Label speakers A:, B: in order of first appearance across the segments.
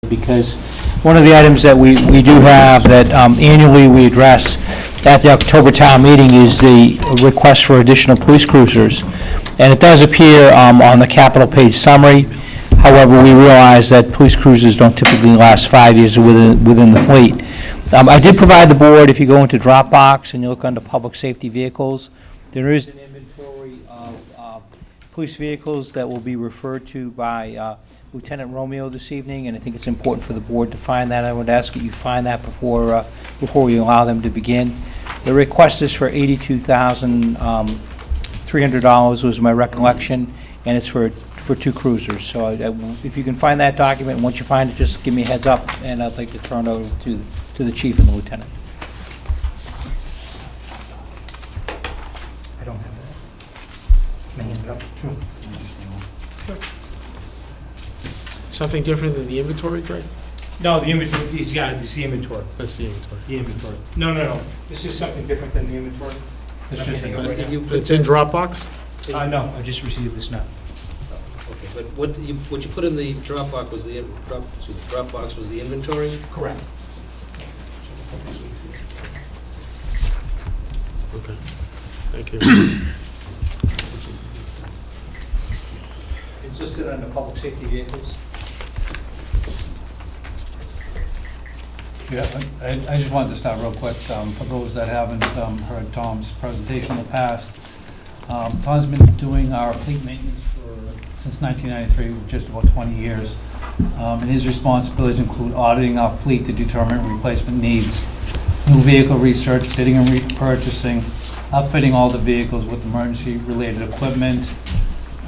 A: because one of the items that we do have that annually we address at the October town meeting is the request for additional police cruisers. And it does appear on the capital page summary. However, we realize that police cruisers don't typically last 5 years within the fleet. I did provide the board, if you go into Dropbox and you look under public safety vehicles, there is an inventory of police vehicles that will be referred to by Lieutenant Romeo this evening, and I think it's important for the board to find that. I would ask that you find that before we allow them to begin. The request is for $82,300 was my recollection, and it's for two cruisers. So if you can find that document, and once you find it, just give me a heads up, and I'd like to turn it over to the chief and the lieutenant. I don't have that. May I hand it up? Sure.
B: Something different than the inventory, Greg?
A: No, the inventory, it's the inventory.
B: That's the inventory.
A: The inventory. No. This is something different than the inventory.
B: It's in Dropbox?
A: No, I just received this now.
C: Okay, but what you put in the Dropbox was the Dropbox was the inventory?
A: Correct.
B: Okay, thank you.
A: It's listed under public safety vehicles.
D: Yeah, I just wanted to start real quick, for those that haven't heard Tom's presentation in the past. Tom's been doing our fleet maintenance since 1993, just about 20 years. And his responsibilities include auditing our fleet to determine replacement needs, new vehicle research, bidding and repurchasing, outfitting all the vehicles with emergency-related equipment,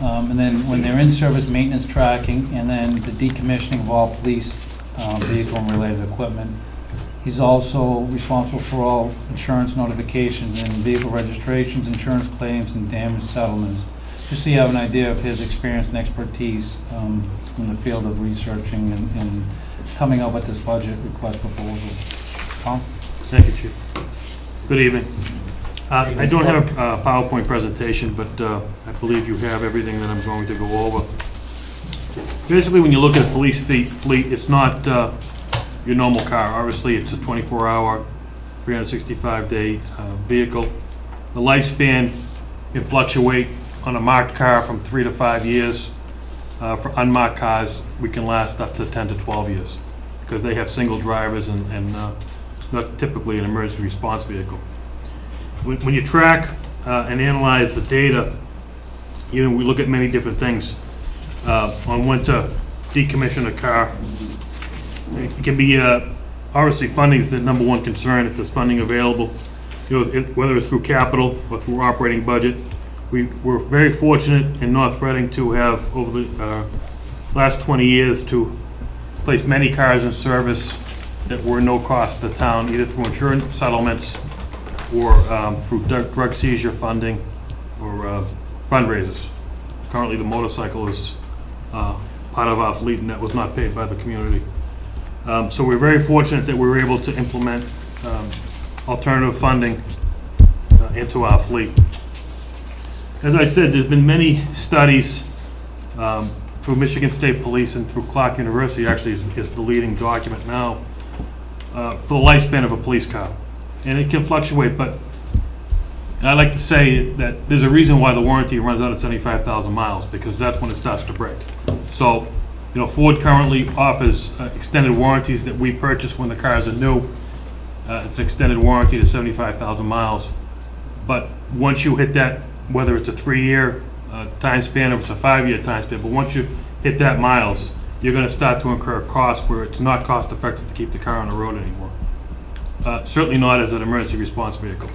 D: and then when they're in service, maintenance tracking, and then the decommissioning of all police vehicle and related equipment. He's also responsible for all insurance notifications and vehicle registrations, insurance claims, and damage settlements. Just so you have an idea of his experience and expertise in the field of researching and coming up with this budget request proposal. Tom?
E: Thank you, Chief. Good evening. I don't have a PowerPoint presentation, but I believe you have everything that I'm going to go over. Basically, when you look at a police fleet, it's not your normal car. Obviously, it's a 24-hour, 365-day vehicle. The lifespan can fluctuate on a marked car from 3 to 5 years. For unmarked cars, we can last up to 10 to 12 years because they have single drivers and not typically an emergency response vehicle. When you track and analyze the data, we look at many different things. On when to decommission a car. It can be, obviously funding is the number one concern if there's funding available, whether it's through capital or through operating budget. We're very fortunate in North Reading to have, over the last 20 years, to place many cars in service that were no cost to the town, either through insurance settlements or through drug seizure funding or fundraisers. Currently, the motorcycle is part of our fleet, and that was not paid by the community. So we're very fortunate that we were able to implement alternative funding into our fleet. As I said, there's been many studies through Michigan State Police and through Clark University, actually is the leading document now, for the lifespan of a police car. And it can fluctuate, but I like to say that there's a reason why the warranty runs out at 75,000 miles, because that's when it starts to break. So, Ford currently offers extended warranties that we purchase when the cars are new. It's an extended warranty to 75,000 miles. But once you hit that, whether it's a 3-year time span or it's a 5-year time span, but once you hit that miles, you're going to start to incur costs where it's not cost effective to keep the car on the road anymore. Certainly not as an emergency response vehicle.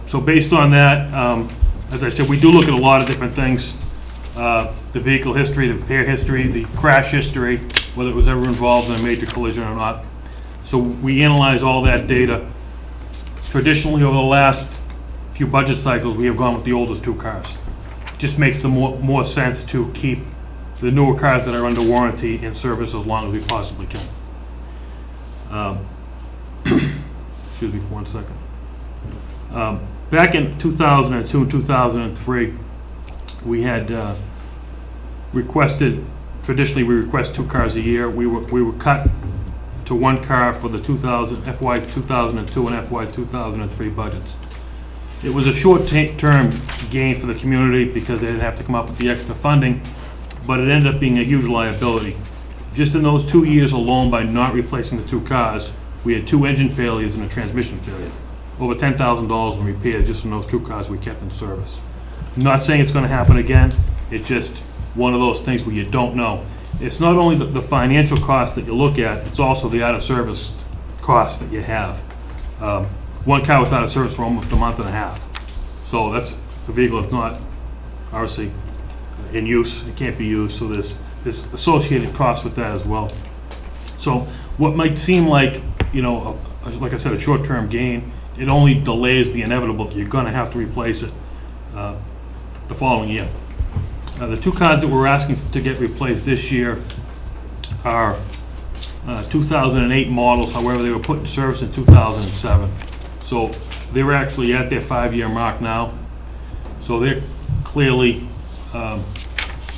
E: So based on that, as I said, we do look at a lot of different things. The vehicle history, the repair history, the crash history, whether it was ever involved in a major collision or not. So we analyze all that data. Traditionally, over the last few budget cycles, we have gone with the oldest 2 cars. It just makes the more sense to keep the newer cars that are under warranty in service as long as we possibly can. Excuse me for 1 second. Back in 2002, 2003, we had requested traditionally, we request 2 cars a year. We were cut to 1 car for the FY 2002 and FY 2003 budgets. It was a short-term gain for the community because they didn't have to come up with the extra funding, but it ended up being a huge liability. Just in those 2 years alone, by not replacing the 2 cars, we had 2 engine failures and a transmission failure. Over $10,000 in repairs just in those 2 cars we kept in service. I'm not saying it's gonna happen again, it's just one of those things where you don't know. It's not only the financial cost that you look at, it's also the out-of-service cost that you have. 1 car was out of service for almost a month and a half. So that's a vehicle that's not obviously in use, it can't be used, so there's associated costs with that as well. So what might seem like, like I said, a short-term gain, it only delays the inevitable. You're gonna have to replace it the following year. The 2 cars that we're asking to get replaced this year are 2008 models, however, they were put in service in 2007. So they're actually at their 5-year mark now. So they're clearly, I'm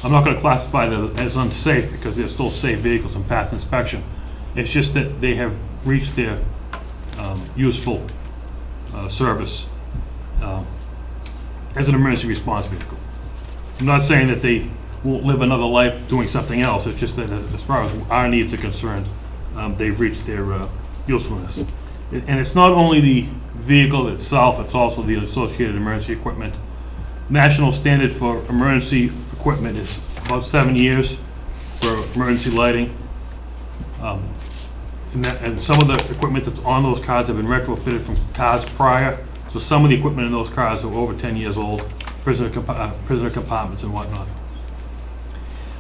E: not gonna classify them as unsafe because they're still safe vehicles and past inspection. It's just that they have reached their useful service as an emergency response vehicle. I'm not saying that they won't live another life doing something else, it's just that as far as our needs are concerned, they've reached their usefulness. And it's not only the vehicle itself, it's also the associated emergency equipment. National standard for emergency equipment is about 7 years for emergency lighting. And some of the equipment that's on those cars have been retrofitted from cars prior, so some of the equipment in those cars are over 10 years old, prisoner compartments and whatnot.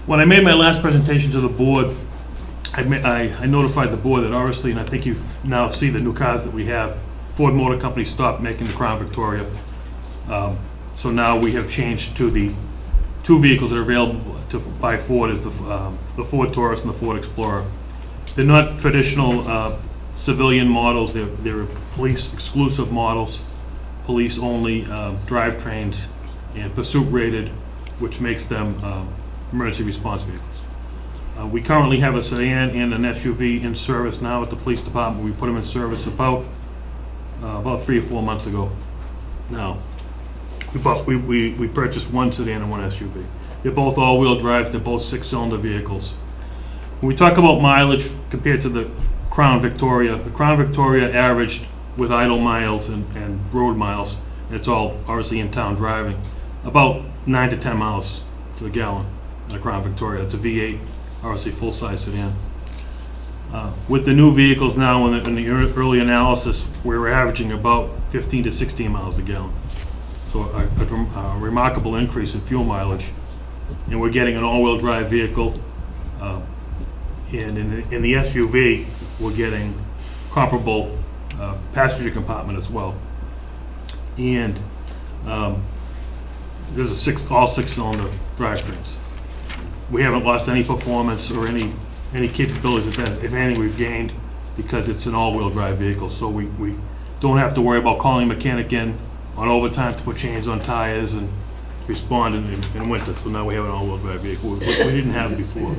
E: When I made my last presentation to the board, I notified the board that obviously, and I think you now see the new cars that we have, Ford Motor Company stopped making the Crown Victoria. So now we have changed to the 2 vehicles that are available by Ford, is the Ford Taurus and the Ford Explorer. They're not traditional civilian models, they're police exclusive models, police only drivetrains and pursuit rated, which makes them emergency response vehicles. We currently have a sedan and an SUV in service now at the police department. We put them in service about 3 or 4 months ago now. We purchased 1 sedan and 1 SUV. They're both all-wheel drives, they're both 6-cylinder vehicles. When we talk about mileage compared to the Crown Victoria, the Crown Victoria averaged with idle miles and road miles, and it's all obviously in-town driving, about 9 to 10 miles to the gallon in the Crown Victoria. It's a V8, obviously full-size sedan. With the new vehicles now, in the early analysis, we were averaging about 15 to 16 miles a gallon. So a remarkable increase in fuel mileage. And we're getting an all-wheel drive vehicle. And in the SUV, we're getting comparable passenger compartment as well. And there's all 6-cylinder drivetrains. We haven't lost any performance or any capabilities of that. If anything, we've gained because it's an all-wheel drive vehicle. So we don't have to worry about calling a mechanic in on overtime to put chains on tires and respond in winter. So now we have an all-wheel drive vehicle, which we didn't have before.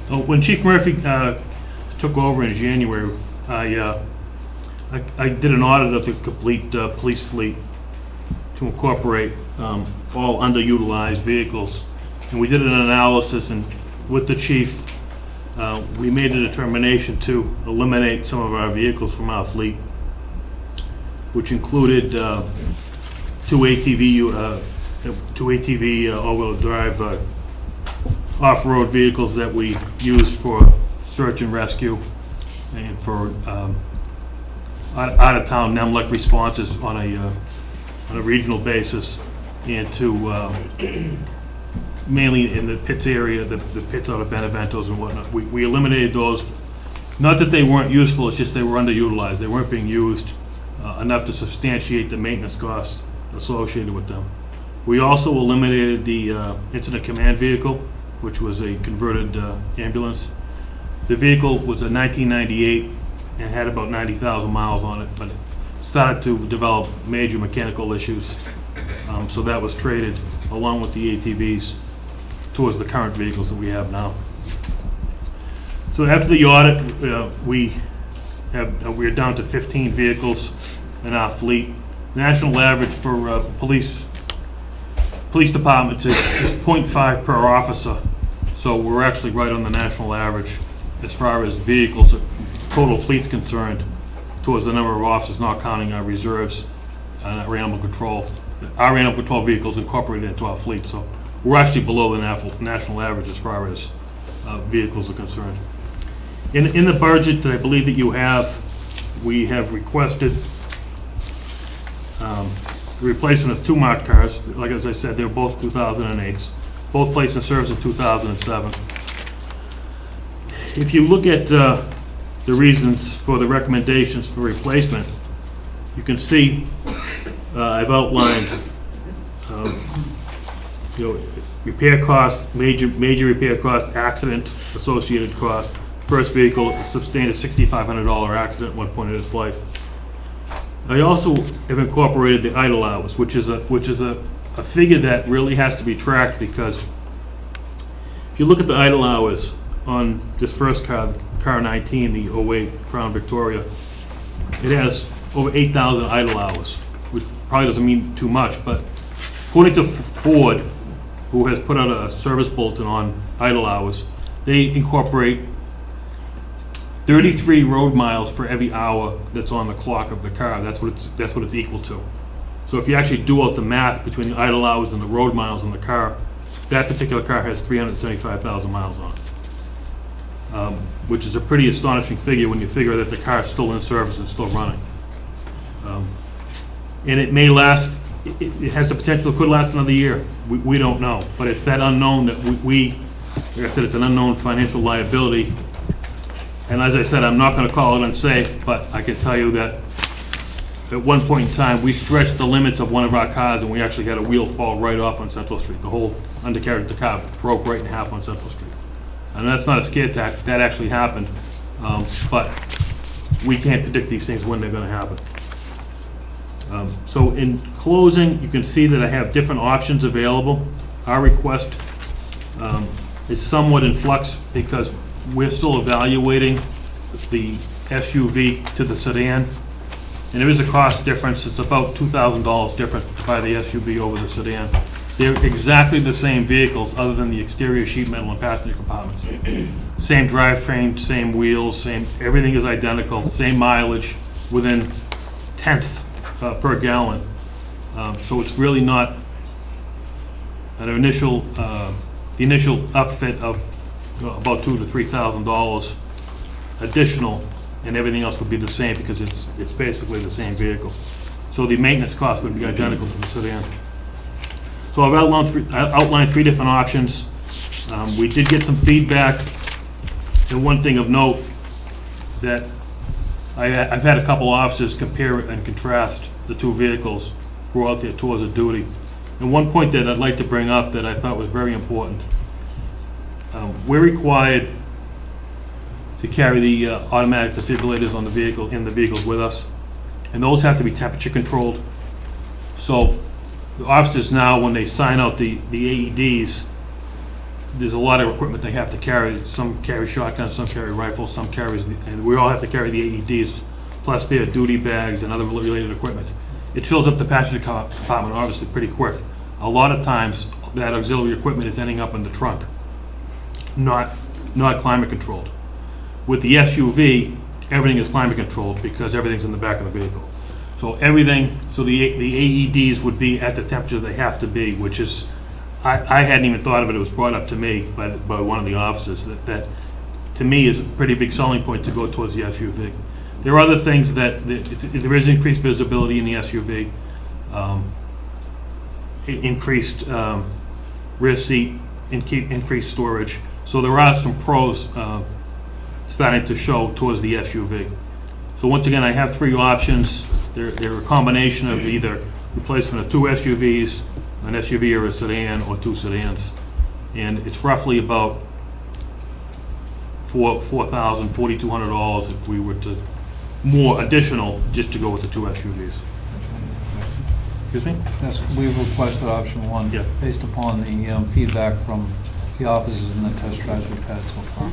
E: So when Chief Murphy took over in January, I did an audit of the complete police fleet to incorporate all underutilized vehicles. And we did an analysis, and with the chief, we made a determination to eliminate some of our vehicles from our fleet, which included 2 ATV all-wheel drive off-road vehicles that we use for search and rescue and for out-of-town NEMLEC responses on a regional basis, and to mainly in the pits area, the pits out of Beneventos and whatnot. We eliminated those. Not that they weren't useful, it's just they were underutilized. They weren't being used enough to substantiate the maintenance costs associated with them. We also eliminated the incident command vehicle, which was a converted ambulance. The vehicle was a 1998 and had about 90,000 miles on it, but it started to develop major mechanical issues. So that was traded along with the ATVs. towards the current vehicles that we have now. So after the audit, we're down to 15 vehicles in our fleet. National average for police departments is 0.5 per officer. So we're actually right on the national average as far as vehicles, total fleet's concerned, towards the number of officers, not counting our reserves and our animal control. Our animal control vehicles incorporated into our fleet, so we're actually below the national average as far as vehicles are concerned. In the budget that I believe that you have, we have requested the replacement of 2 marked cars. Like as I said, they're both 2008s, both placed in service in 2007. If you look at the reasons for the recommendations for replacement, you can see I've outlined repair costs, major repair costs, accident associated costs. First vehicle sustained a $6,500 accident at one point in its life. I also have incorporated the idle hours, which is a figure that really has to be tracked, because if you look at the idle hours on this first car, car 19, the 08 Crown Victoria, it has over 8,000 idle hours, which probably doesn't mean too much, but according to Ford, who has put out a service bulletin on idle hours, they incorporate 33 road miles for every hour that's on the clock of the car. That's what it's equal to. So if you actually do out the math between the idle hours and the road miles in the car, that particular car has 375,000 miles on it, which is a pretty astonishing figure when you figure that the car is still in service and still running. And it may last, it has the potential, it could last another year. We don't know, but it's that unknown that like I said, it's an unknown financial liability. And as I said, I'm not going to call it unsafe, but I can tell you that at one point in time, we stretched the limits of one of our cars, and we actually had a wheel fall right off on Central Street. The whole undercarriage of the car broke right in half on Central Street. And that's not a scare tactic, that actually happened. But we can't predict these things when they're going to happen. So in closing, you can see that I have different options available. Our request is somewhat in flux because we're still evaluating the SUV to the sedan. And there is a cost difference. It's about $2,000 difference to buy the SUV over the sedan. They're exactly the same vehicles other than the exterior sheet metal and passenger compartments. Same drivetrain, same wheels, everything is identical, same mileage within tenths per gallon. So it's really not an initial, the initial upfit of about $2,000 to $3,000 additional, and everything else would be the same because it's basically the same vehicle. So the maintenance cost would be identical to the sedan. So I've outlined 3 different options. We did get some feedback, and one thing of note that I've had a couple officers compare and contrast the 2 vehicles throughout their tours of duty. And one point that I'd like to bring up that I thought was very important. We're required to carry the automatic defibrillators on the vehicle, in the vehicles with us, and those have to be temperature controlled. So the officers now, when they sign out the AEDs, there's a lot of equipment they have to carry. Some carry shotguns, some carry rifles, some carries, and we all have to carry the AEDs, plus their duty bags and other related equipment. It fills up the passenger compartment obviously pretty quick. A lot of times that auxiliary equipment is ending up in the trunk, not climate controlled. With the SUV, everything is climate controlled because everything's in the back of the vehicle. So everything, so the AEDs would be at the temperature they have to be, which is, I hadn't even thought of it. It was brought up to me by one of the officers that to me is a pretty big selling point to go towards the SUV. There are other things that there is increased visibility in the SUV, increased rear seat, increased storage. So there are some pros starting to show towards the SUV. So once again, I have 3 options. They're a combination of either replacement of 2 SUVs, an SUV or a sedan, or 2 sedans. And it's roughly about $4,000, $4,200 if we were to more additional just to go with the 2 SUVs. Excuse me?
D: Yes, we've requested option 1.
E: Yeah.
D: Based upon the feedback from the officers and the test drives we've had so far.